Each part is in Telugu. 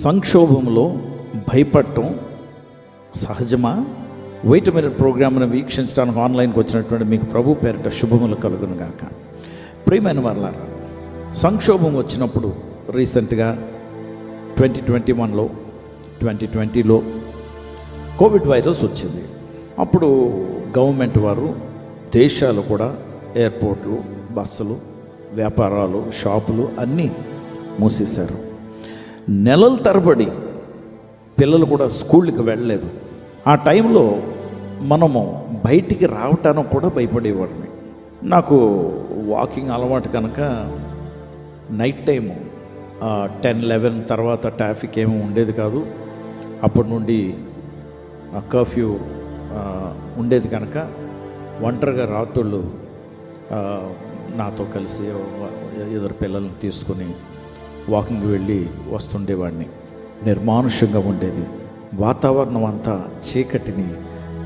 సంక్షోభంలో భయపడటం సహజమా? వెయిట్ మినిట్ ప్రోగ్రామ్ను వీక్షించడానికి ఆన్లైన్కి వచ్చినటువంటి మీకు ప్రభు పేరిట శుభములు కలుగును గాక. ప్రియమైన వారలారా, సంక్షోభం వచ్చినప్పుడు రీసెంట్గా 2021లో 2020లో కోవిడ్ వైరస్ వచ్చింది. అప్పుడు గవర్నమెంట్ వారు దేశాలు కూడా ఎయిర్పోర్ట్లు, బస్సులు, వ్యాపారాలు, షాపులు అన్నీ మూసేశారు. నెలల తరబడి పిల్లలు కూడా స్కూళ్ళకి వెళ్ళలేదు. ఆ టైంలో మనము బయటికి రావటానికి కూడా భయపడేవాడిని. నాకు వాకింగ్ అలవాటు కనుక నైట్ టైము 10-11 తర్వాత ట్రాఫిక్ ఏమీ ఉండేది కాదు. అప్పటి నుండి కర్ఫ్యూ ఉండేది కనుక ఒంటరిగా రాత్రుళ్ళు నాతో కలిసి ఎదురు పిల్లల్ని తీసుకుని వాకింగ్ వెళ్ళి వస్తుండేవాడిని. నిర్మానుష్యంగా ఉండేది. వాతావరణం అంతా చీకటిని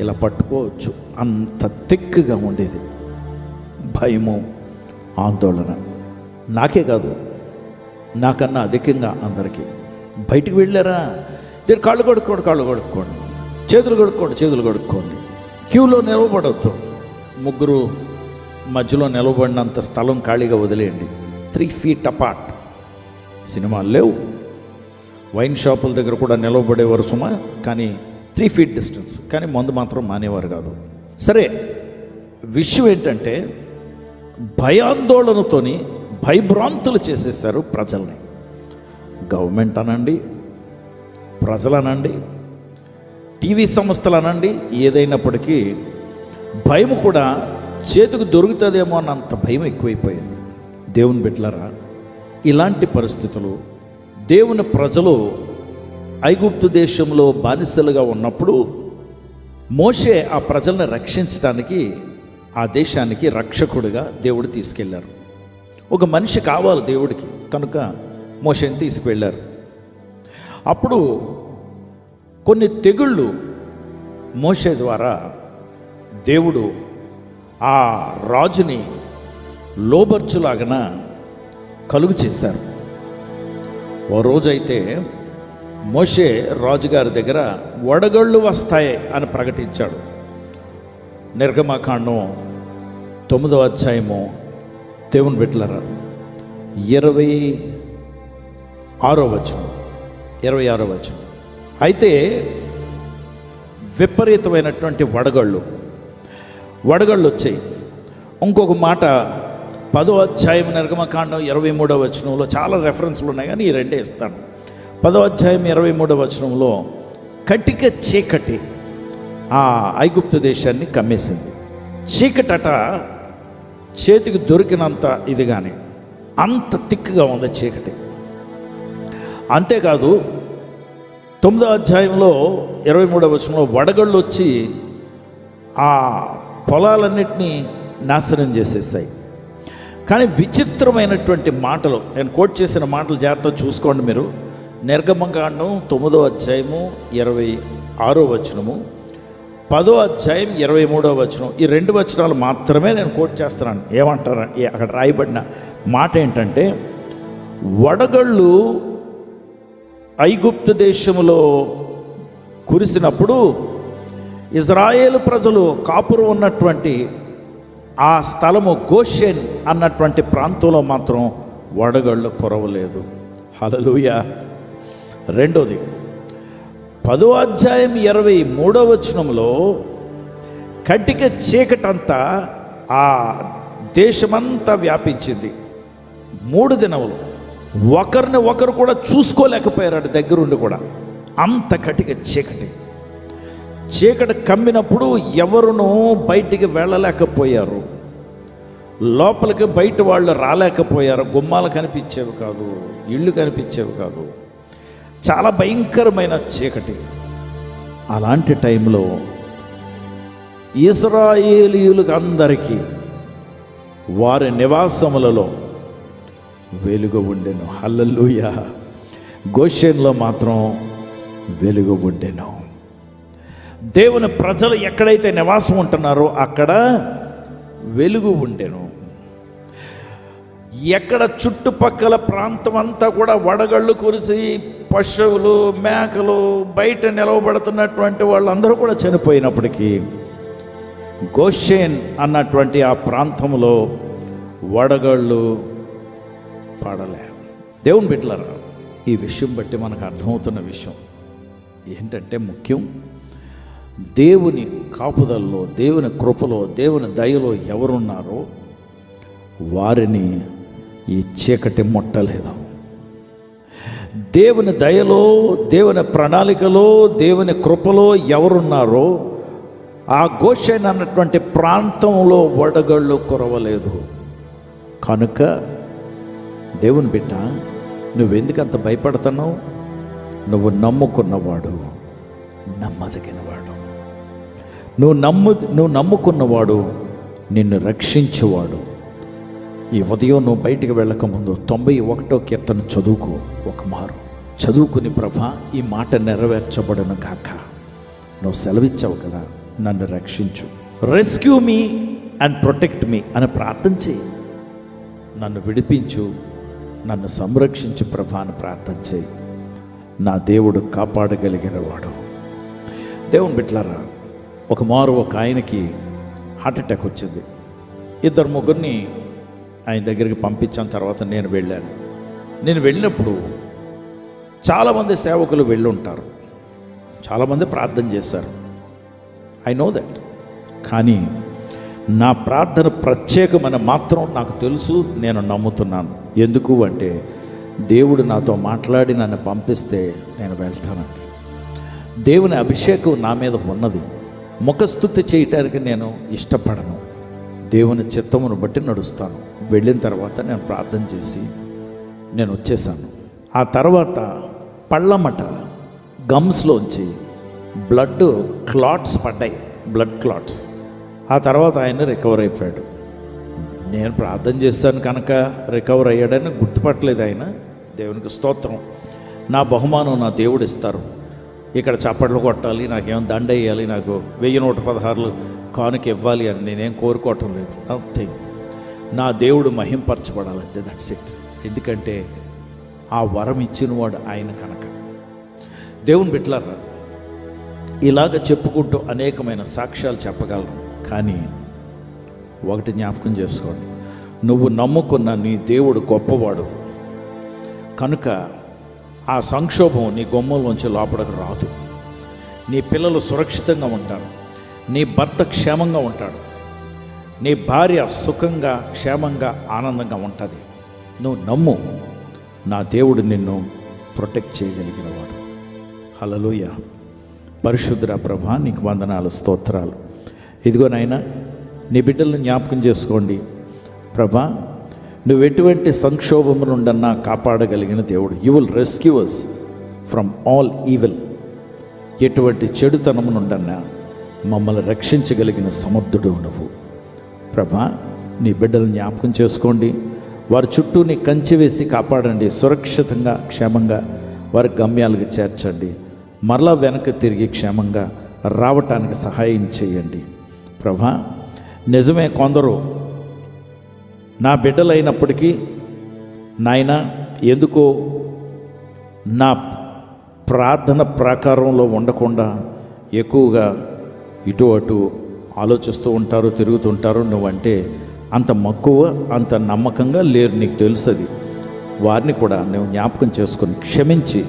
ఇలా పట్టుకోవచ్చు, అంత తిక్కుగా ఉండేది. భయము, ఆందోళన. నాకే కాదు, నాకన్నా అధికంగా అందరికీ. బయటికి వెళ్ళారా, దీని కాళ్ళు కడుక్కోండి, చేతులు కడుక్కోండి, క్యూలో నిలవబడవద్దు. ముగ్గురు మధ్యలో నిలవబడినంత స్థలం ఖాళీగా వదిలేయండి. 3 feet అపార్ట్. సినిమాలు లేవు, వైన్ షాపుల దగ్గర కూడా నిలవబడేవారు సుమా, కానీ 3 feet డిస్టెన్స్. కానీ మందు మాత్రం మానేవారు కాదు. సరే, విషయం ఏంటంటే భయాందోళనతోని భయభ్రాంతులు చేసేసారు ప్రజల్ని. గవర్నమెంట్ అనండి, ప్రజలనండి, టీవీ సంస్థలు అనండి, ఏదైనప్పటికీ భయం కూడా చేతికి దొరుకుతుందేమో అన్నంత భయం ఎక్కువైపోయింది. దేవుని బిడ్డలారా, ఇలాంటి పరిస్థితులు దేవుని ప్రజలు ఐగుప్తు దేశంలో బానిసలుగా ఉన్నప్పుడు మోషే ఆ ప్రజల్ని రక్షించడానికి ఆ దేశానికి రక్షకుడిగా దేవుడు తీసుకెళ్లారు. ఒక మనిషి కావాలి దేవుడికి కనుక మోషేని తీసుకువెళ్ళారు. అప్పుడు కొన్ని తెగుళ్ళు మోషే ద్వారా దేవుడు ఆ రాజుని లోబర్చులాగన కలుగు చేశారు. ఓ రోజైతే మోషే రాజుగారి దగ్గర వడగళ్ళు వస్తాయి అని ప్రకటించాడు. నిర్గమకాండం 9వ అధ్యాయము దేవుని బిడ్డలారా 26వ వచనం. అయితే విపరీతమైనటువంటి వడగళ్ళు వచ్చాయి. ఇంకొక మాట 10వ అధ్యాయం నిర్గమకాండం 23వ వచనంలో చాలా రెఫరెన్స్లు ఉన్నాయి, కానీ ఈ రెండే ఇస్తాను. 10వ అధ్యాయం 23వ వచనంలో కటిక చీకటి ఆ ఐగుప్తు దేశాన్ని కమ్మేసింది. చీకటట చేతికి దొరికినంత ఇది, కానీ అంత తిక్కుగా ఉంది చీకటి. అంతేకాదు 9వ అధ్యాయంలో 23వ వచనంలో వడగళ్ళు వచ్చి ఆ పొలాలన్నింటినీ నాశనం చేసేసాయి. కానీ విచిత్రమైనటువంటి మాటలు, నేను కోట్ చేసిన మాటలు జాగ్రత్తగా చూసుకోండి మీరు. నిర్గమకాండం 9వ అధ్యాయము 26వ వచనము, 10వ అధ్యాయం 23వ వచనం, ఈ 2 వచనాలు మాత్రమే నేను కోట్ చేస్తున్నాను. ఏమంటారు అక్కడ రాయబడిన మాట ఏంటంటే, వడగళ్ళు ఐగుప్తు దేశంలో కురిసినప్పుడు ఇజ్రాయేలు ప్రజలు కాపురం ఉన్నటువంటి ఆ స్థలము గోషెన్ అన్నటువంటి ప్రాంతంలో మాత్రం వడగళ్ళు కురవలేదు. హల్లెలూయా. రెండోది 10వ అధ్యాయం 23వ వచనంలో కటిక చీకటంతా ఆ దేశమంతా వ్యాపించింది. 3 దినములు ఒకరిని ఒకరు కూడా చూసుకోలేకపోయారు దగ్గరుండి కూడా. అంత కటిక చీకటి కమ్మినప్పుడు ఎవరునూ బయటికి వెళ్ళలేకపోయారు. లోపలికి బయట వాళ్ళు రాలేకపోయారు. గుమ్మాలు కనిపించేవి కాదు, ఇళ్ళు కనిపించేవి కాదు. చాలా భయంకరమైన చీకటి. అలాంటి టైంలో ఇశ్రాయేలీయులకు అందరికీ వారి నివాసములలో వెలుగు ఉండెను. హల్లెలూయా. గోషెన్లో మాత్రం వెలుగు ఉండెను. దేవుని ప్రజలు ఎక్కడైతే నివాసం ఉంటున్నారో అక్కడ వెలుగు ఉండెను. ఎక్కడ చుట్టుపక్కల ప్రాంతం అంతా కూడా వడగళ్ళు కురిసి పశువులు మేకలు బయట నిలవబడుతున్నటువంటి వాళ్ళందరూ కూడా చనిపోయినప్పటికీ గోషేన్ అన్నటువంటి ఆ ప్రాంతంలో వడగళ్ళు పడలే. దేవుని బిడ్డలారా, ఈ విషయం బట్టి మనకు అర్థమవుతున్న విషయం ఏంటంటే, ముఖ్యం దేవుని కాపుదల్లో, దేవుని కృపలో, దేవుని దయలో ఎవరున్నారో వారిని ఈ చీకటి ముట్టలేదు. దేవుని దయలో, దేవుని ప్రణాళికలో, దేవుని కృపలో ఎవరున్నారో ఆ గోషేన్ అన్నటువంటి ప్రాంతంలో వడగళ్ళు కురవలేదు. కనుక దేవుని బిడ్డ, నువ్వెందుకు అంత భయపడుతున్నావు? నువ్వు నమ్ముకున్నవాడు నమ్మదగినవాడు. నువ్వు నమ్ముకున్నవాడు నిన్ను రక్షించేవాడు. ఈ ఉదయం నువ్వు బయటికి వెళ్ళకముందు 91వ కీర్తన చదువుకో. ఒక మారు చదువుకుని, ప్రభా ఈ మాట నెరవేర్చబడును గాక, నువ్వు సెలవిచ్చావు కదా, నన్ను రక్షించు, rescue me and protect me అని ప్రార్థన చేయి. నన్ను విడిపించు, నన్ను సంరక్షించు ప్రభా అని ప్రార్థన చేయి. నా దేవుడు కాపాడగలిగినవాడు. దేవుని బిడ్డలారా, ఒక మారు ఒక ఆయనకి హార్ట్ అటాక్ వచ్చింది. 2-3 ఆయన దగ్గరికి పంపించిన తర్వాత నేను వెళ్ళాను. నేను వెళ్ళినప్పుడు చాలామంది సేవకులు వెళ్ళి ఉంటారు, చాలామంది ప్రార్థన చేశారు, ఐ నో దట్. కానీ నా ప్రార్థన ప్రత్యేకమైన మాత్రం నాకు తెలుసు, నేను నమ్ముతున్నాను. ఎందుకు అంటే, దేవుడు నాతో మాట్లాడి నన్ను పంపిస్తే నేను వెళ్తానండి. దేవుని అభిషేకం నా మీద ఉన్నది. ముఖస్తుతి చేయటానికి నేను ఇష్టపడను. దేవుని చిత్తమును బట్టి నడుస్తాను. వెళ్ళిన తర్వాత నేను ప్రార్థన చేసి నేను వచ్చేసాను. ఆ తర్వాత పళ్ళమట గమ్స్లోంచి బ్లడ్ క్లాట్స్ పడ్డాయి, బ్లడ్ క్లాట్స్. ఆ తర్వాత ఆయన రికవర్ అయిపోయాడు. నేను ప్రార్థన చేస్తాను కనుక రికవర్ అయ్యాడని గుర్తుపట్టలేదు ఆయన. దేవునికి స్తోత్రం. నా బహుమానం నా దేవుడు ఇస్తారు. ఇక్కడ చప్పట్లు కొట్టాలి, నాకేమో దండ వేయాలి, నాకు 1116 కానుక ఇవ్వాలి అని నేనేం కోరుకోవటం లేదు. నథింగ్. నా దేవుడు మహింపరచబడాలంతే, దట్స్ ఇట్. ఎందుకంటే ఆ వరం ఇచ్చినవాడు ఆయన కనుక. దేవుని బిడ్డలారా, ఇలాగ చెప్పుకుంటూ అనేకమైన సాక్ష్యాలు చెప్పగలను. కానీ ఒకటి జ్ఞాపకం చేసుకోండి, నువ్వు నమ్ముకున్న నీ దేవుడు గొప్పవాడు కనుక ఆ సంక్షోభం నీ గుమ్మంలోంచి లోపలికి రాదు. నీ పిల్లలు సురక్షితంగా ఉంటారు, నీ భర్త క్షేమంగా ఉంటాడు, నీ భార్య సుఖంగా క్షేమంగా ఆనందంగా ఉంటుంది. నువ్వు నమ్ము, నా దేవుడు నిన్ను ప్రొటెక్ట్ చేయగలిగినవాడు. హల్లెలూయా. పరిశుద్ధ ప్రభా, నీకు వందనాలు, స్తోత్రాలు. ఇదిగో నాయనా, నీ బిడ్డలను జ్ఞాపకం చేసుకోండి ప్రభా. నువ్వు ఎటువంటి సంక్షోభము నుండన్నా కాపాడగలిగిన దేవుడు. You will rescue us from all evil. ఎటువంటి చెడుతనము నుండన్నా మమ్మల్ని రక్షించగలిగిన సమర్థుడు నువ్వు ప్రభా. నీ బిడ్డలను జ్ఞాపకం చేసుకోండి. వారి చుట్టూ నీ కంచె వేసి కాపాడండి. సురక్షితంగా క్షేమంగా వారి గమ్యాలకు చేర్చండి. మరలా వెనక్కి తిరిగి క్షేమంగా రావటానికి సహాయం చేయండి ప్రభా. నిజమే, కొందరు నా బిడ్డలైనప్పటికీ నాయన ఎందుకో నా ప్రార్థన ప్రాకారంలో ఉండకుండా ఎక్కువగా ఇటు అటు ఆలోచిస్తూ ఉంటారు, తిరుగుతుంటారు. నువ్వంటే అంత మక్కువ, అంత నమ్మకంగా లేరు, నీకు తెలుసది. వారిని కూడా నువ్వు జ్ఞాపకం చేసుకొని క్షమించి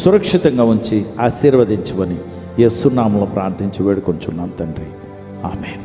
సురక్షితంగా ఉంచి ఆశీర్వదించమని యేసు నామములో ప్రార్థించి వేడుకొంచున్నాను తండ్రి. ఆమేన్.